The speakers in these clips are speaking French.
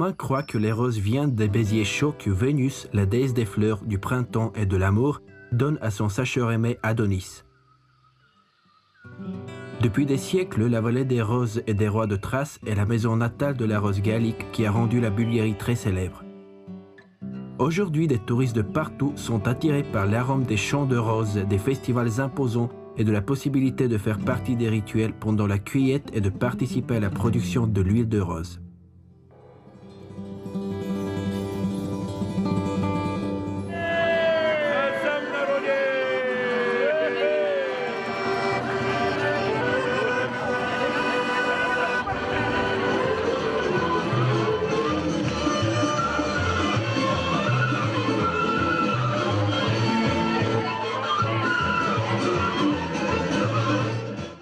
Romains croient que les roses viennent des baisiers chauds que Vénus, la déesse des fleurs, du printemps et de l'amour, donne à son sacheur aimé Adonis. Depuis des siècles, la vallée des roses et des rois de Thrace est la maison natale de la rose gallique qui a rendu la Bulgarie très célèbre. Aujourd'hui, des touristes de partout sont attirés par l'arôme des champs de roses, des festivals imposants et de la possibilité de faire partie des rituels pendant la cueillette et de participer à la production de l'huile de rose.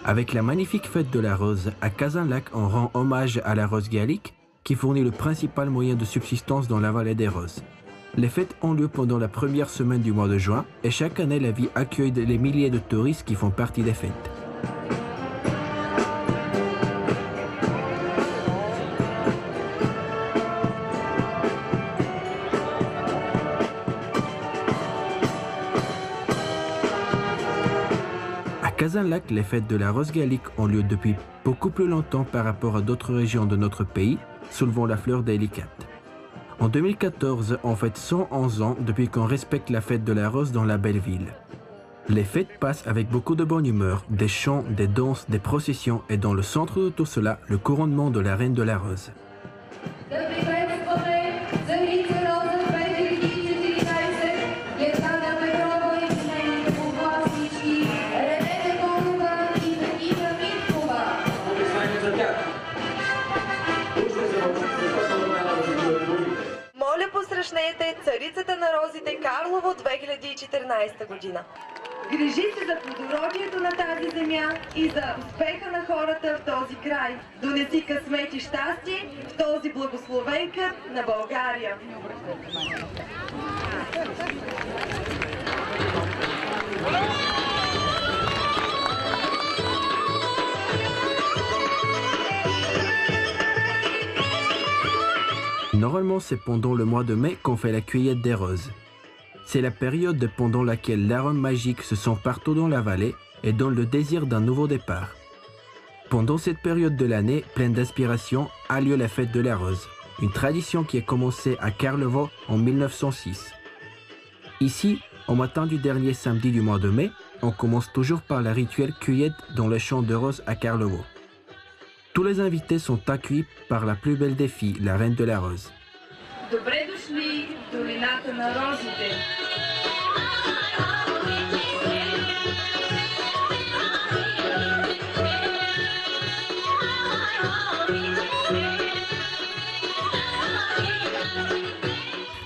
Avec la magnifique fête de la rose, à Kazanlak, on rend hommage à la rose gallique qui fournit le principal moyen de subsistance dans la vallée des roses. Les fêtes ont lieu pendant la première semaine du mois de juin et chaque année la ville accueille les milliers de touristes qui font partie des fêtes. À Kazanlak, les fêtes de la rose gallique ont lieu depuis beaucoup plus longtemps par rapport à d'autres régions de notre pays, soulevant la fleur délicate. En 2014, on fête 111 ans depuis qu'on respecte la fête de la rose dans la belle ville. Les fêtes passent avec beaucoup de bonne humeur, des chants, des danses, des processions et dans le centre de tout cela, le couronnement de la reine de la rose. Посрещнете царицата на розите Карлово 2014 година. Грижи се за плодородието на тази земя и за успеха на хората в този край. Донеси късмет и щастие в този благословен кът на България. Normalement, c'est pendant le mois de mai qu'on fait la cueillette des roses. C'est la période pendant laquelle l'arôme magique se sent partout dans la vallée et donne le désir d'un nouveau départ. Pendant cette période de l'année, pleine d'inspiration, a lieu la fête de la rose, une tradition qui a commencé à Karlovo en 1906. Ici, au matin du dernier samedi du mois de mai, on commence toujours par la rituelle cueillette dans les champs de roses à Karlovo. Tous les invités sont accueillis par la plus belle des filles, la reine de la rose. Добре дошли в долината на розите.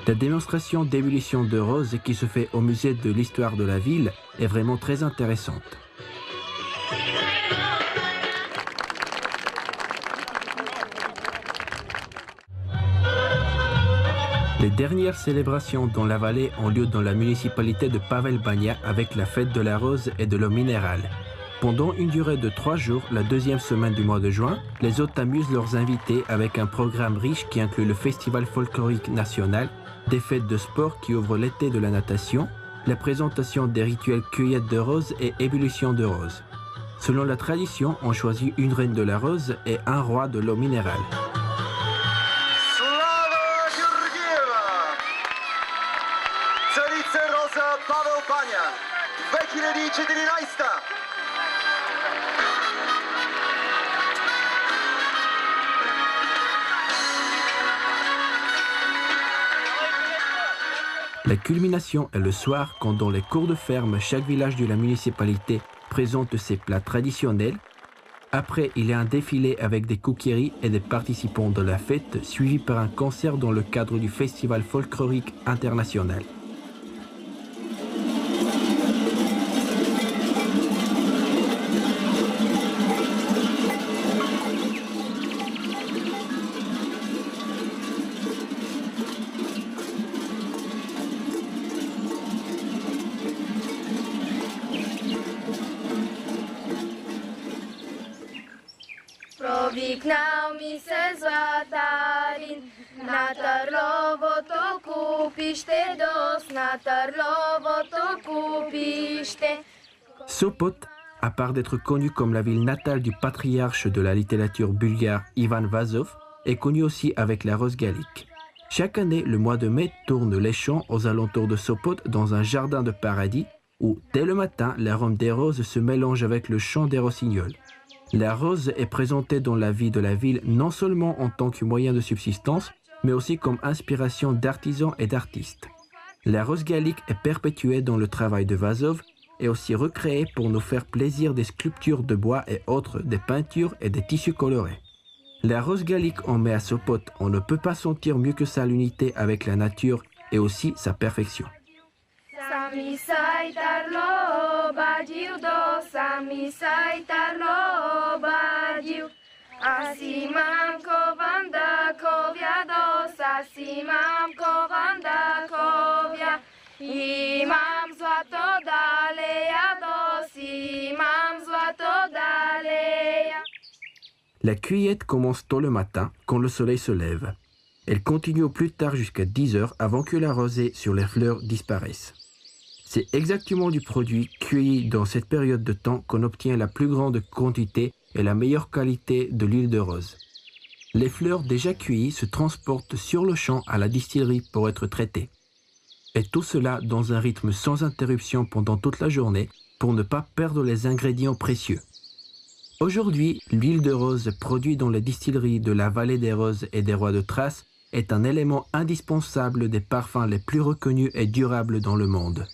La démonstration d'ébullition de roses qui se fait au musée de l'histoire de la ville est vraiment très intéressante. Les dernières célébrations dans la vallée ont lieu dans la municipalité de Pavel Banja avec la fête de la rose et de l'eau minérale. Pendant une durée de 3 jours, la deuxième semaine du mois de juin, les hôtes amusent leurs invités avec un programme riche qui inclut le festival folklorique national, des fêtes de sport qui ouvrent l'été de la natation, la présentation des rituels cueillette de roses et ébullition de roses. Selon la tradition, on choisit une reine de la rose et un roi de l'eau minérale. Pavel Banja 2014. La culmination est le soir quand dans les cours de ferme, chaque village de la municipalité présente ses plats traditionnels. Après, il y a un défilé avec des cookeries et des participants de la fête, suivi par un concert dans le cadre du Festival folklorique international. Провікнав місяць златарін, купище, досна Тарловото купище. Sopot, à part d'être connue comme la ville natale du patriarche de la littérature bulgare Ivan Vazov, est connue aussi avec la rose gallique. Chaque année, le mois de mai tourne les champs aux alentours de Sopot dans un jardin de paradis où, dès le matin, l'arôme des roses se mélange avec le chant des rossignols. La rose est présentée dans la vie de la ville non seulement en tant que moyen de subsistance, mais aussi comme inspiration d'artisans et d'artistes. La rose gallique est perpétuée dans le travail de Vazov et aussi recréée pour nous faire plaisir des sculptures de bois et autres, des peintures et des tissus colorés. La rose gallique en met à Sopot, on ne peut pas sentir mieux que ça l'unité avec la nature et aussi sa perfection. Sami sai tarlo badiu do, sami sai tarlo badiu. Asimam kovanda kovia do, asimam kovanda kovia. Imam zlato daleja dos, imam zlato daleja. La cueillette commence tôt le matin, quand le soleil se lève. Elle continue au plus tard jusqu'à 10 heures avant que la rosée sur les fleurs disparaisse. C'est exactement du produit cueilli dans cette période de temps qu'on obtient la plus grande quantité et la meilleure qualité de l'huile de rose. Les fleurs déjà cueillies se transportent sur le champ à la distillerie pour être traitées. Et tout cela dans un rythme sans interruption pendant toute la journée pour ne pas perdre les ingrédients précieux. Aujourd'hui, l'huile de rose produite dans les distilleries de la vallée des Roses et des Rois de Thrace est un élément indispensable des parfums les plus reconnus et durables dans le monde.